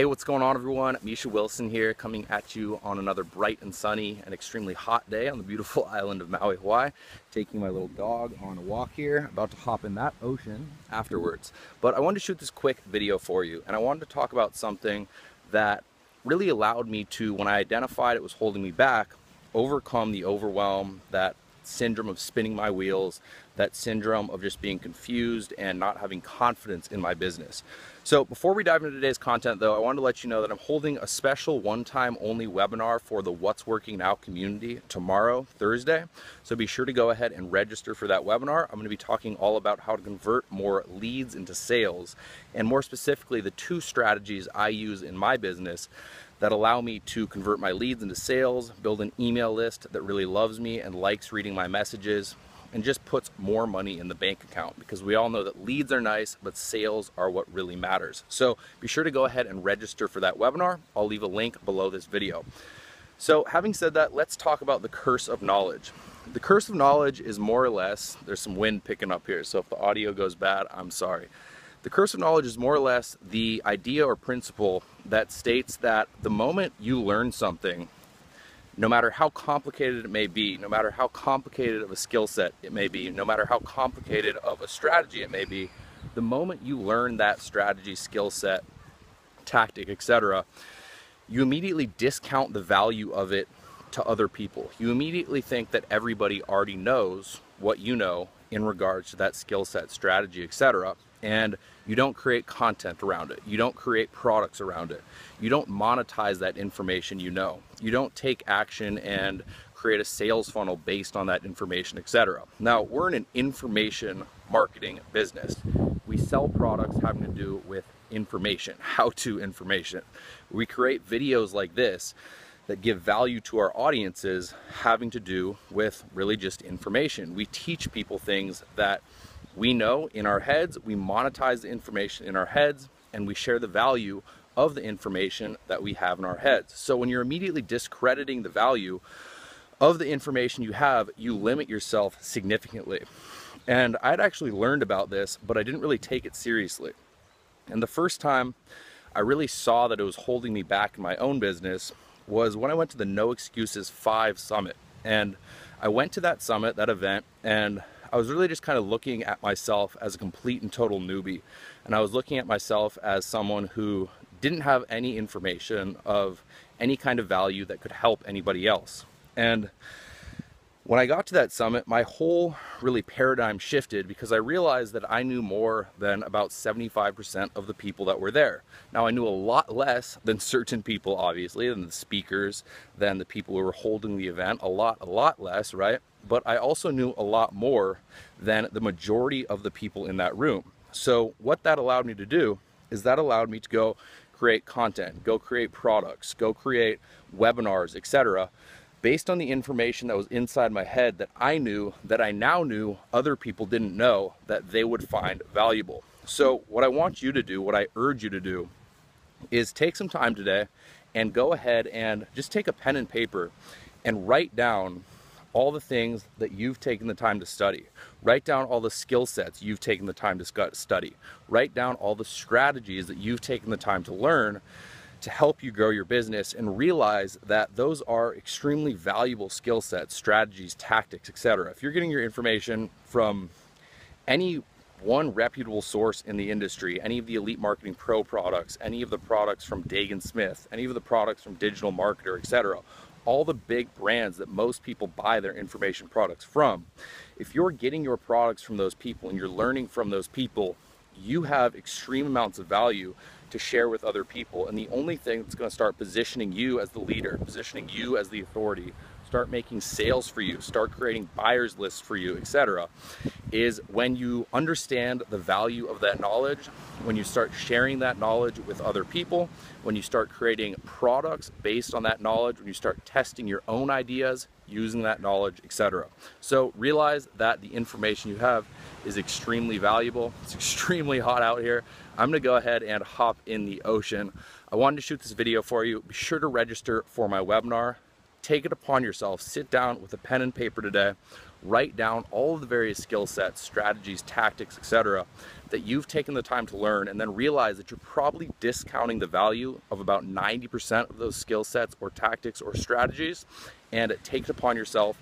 Hey, what's going on everyone? Misha Wilson here, coming at you on another bright and sunny and extremely hot day on the beautiful island of Maui, Hawaii. Taking my little dog on a walk here, about to hop in that ocean afterwards. But I wanted to shoot this quick video for you, and I wanted to talk about something that really allowed me to, when I identified it was holding me back, overcome the overwhelm, that syndrome of spinning my wheels, that syndrome of just being confused and not having confidence in my business. So before we dive into today's content though, I wanted to let you know that I'm holding a special one-time only webinar for the What's Working Now community tomorrow, Thursday. So be sure to go ahead and register for that webinar. I'm going to be talking all about how to convert more leads into sales, and more specifically the two strategies I use in my business that allow me to convert my leads into sales, build an email list that really loves me and likes reading my messages, and just puts more money in the bank account, because we all know that leads are nice, but sales are what really matters. So be sure to go ahead and register for that webinar. I'll leave a link below this video. So having said that, let's talk about the curse of knowledge. The curse of knowledge is more or less, there's some wind picking up here, so if the audio goes bad, I'm sorry. The curse of knowledge is more or less the idea or principle that states that the moment you learn something, no matter how complicated it may be, no matter how complicated of a skill set it may be, no matter how complicated of a strategy it may be, the moment you learn that strategy, skill set, tactic, etc., you immediately discount the value of it to other people. You immediately think that everybody already knows what you know in regards to that skill set, strategy, etc., and you don't create content around it. You don't create products around it. You don't monetize that information you know. You don't take action and create a sales funnel based on that information, etc. Now, we're in an information marketing business. We sell products having to do with information, how-to information. We create videos like this that give value to our audiences having to do with really just information. We teach people things that we know in our heads, we monetize the information in our heads, and we share the value of the information that we have in our heads. So when you're immediately discrediting the value of the information you have, you limit yourself significantly. And I'd actually learned about this, but I didn't really take it seriously. And the first time I really saw that it was holding me back in my own business was when I went to the No Excuses 5 Summit. And I went to that summit, that event, and I was really just kind of looking at myself as a complete and total newbie. And I was looking at myself as someone who didn't have any information of any kind of value that could help anybody else. And when I got to that summit, my whole really paradigm shifted, because I realized that I knew more than about 75% of the people that were there. Now, I knew a lot less than certain people, obviously, than the speakers, than the people who were holding the event, a lot less, right? But I also knew a lot more than the majority of the people in that room. So what that allowed me to do is that allowed me to go create content, go create products, go create webinars, etc., based on the information that was inside my head that I knew, that I now knew other people didn't know, that they would find valuable. So what I want you to do, what I urge you to do, is take some time today and go ahead and just take a pen and paper and write down all the things that you've taken the time to study. Write down all the skill sets you've taken the time to study. Write down all the strategies that you've taken the time to learn to help you grow your business, and realize that those are extremely valuable skill sets, strategies, tactics, etc. If you're getting your information from any one reputable source in the industry, any of the Elite Marketing Pro products, any of the products from Dagan Smith, any of the products from Digital Marketer, etc., all the big brands that most people buy their information products from, if you're getting your products from those people and you're learning from those people, you have extreme amounts of value to share with other people. And the only thing that's going to start positioning you as the leader, positioning you as the authority, start making sales for you, start creating buyers lists for you, etc., is when you understand the value of that knowledge, when you start sharing that knowledge with other people, when you start creating products based on that knowledge, when you start testing your own ideas using that knowledge, etc. So realize that the information you have is extremely valuable. It's extremely hot out here. I'm gonna go ahead and hop in the ocean. I wanted to shoot this video for you. Be sure to register for my webinar. Take it upon yourself, sit down with a pen and paper today, write down all of the various skill sets, strategies, tactics, etc. that you've taken the time to learn, and then realize that you're probably discounting the value of about 90% of those skill sets or tactics or strategies, and take it upon yourself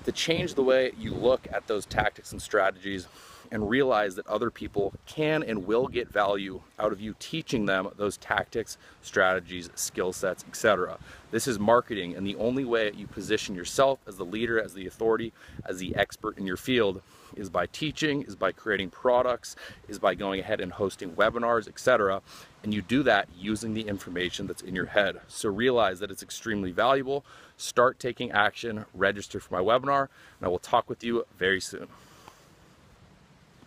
to change the way you look at those tactics and strategies, and realize that other people can and will get value out of you teaching them those tactics, strategies, skill sets, etc. This is marketing, and the only way you position yourself as the leader, as the authority, as the expert in your field is by teaching, is by creating products, is by going ahead and hosting webinars, etc. And you do that using the information that's in your head. So realize that it's extremely valuable. Start taking action, register for my webinar, and I will talk with you very soon.